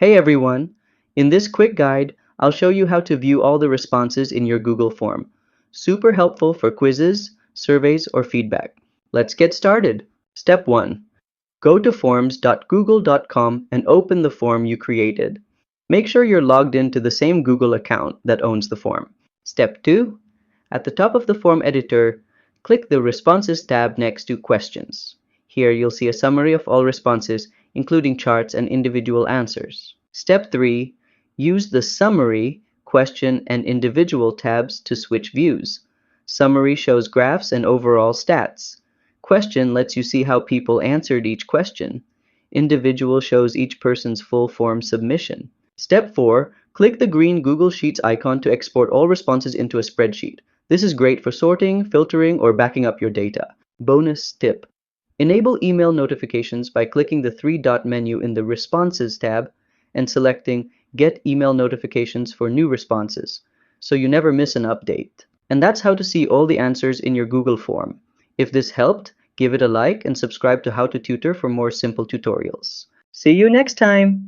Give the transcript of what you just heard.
Hey everyone! In this quick guide, I'll show you how to view all the responses in your Google form. Super helpful for quizzes, surveys, or feedback. Let's get started. Step 1. Go to forms.google.com and open the form you created. Make sure you're logged into the same Google account that owns the form. Step 2. At the top of the form editor, click the Responses tab next to Questions. Here you'll see a summary of all responses, including charts and individual answers. Step 3. Use the Summary, Question, and Individual tabs to switch views. Summary shows graphs and overall stats. Question lets you see how people answered each question. Individual shows each person's full form submission. Step 4. Click the green Google Sheets icon to export all responses into a spreadsheet. This is great for sorting, filtering, or backing up your data. Bonus tip. Enable email notifications by clicking the three-dot menu in the Responses tab and selecting Get Email Notifications for new responses, so you never miss an update. And that's how to see all the answers in your Google form. If this helped, give it a like and subscribe to How to Tutor for more simple tutorials. See you next time!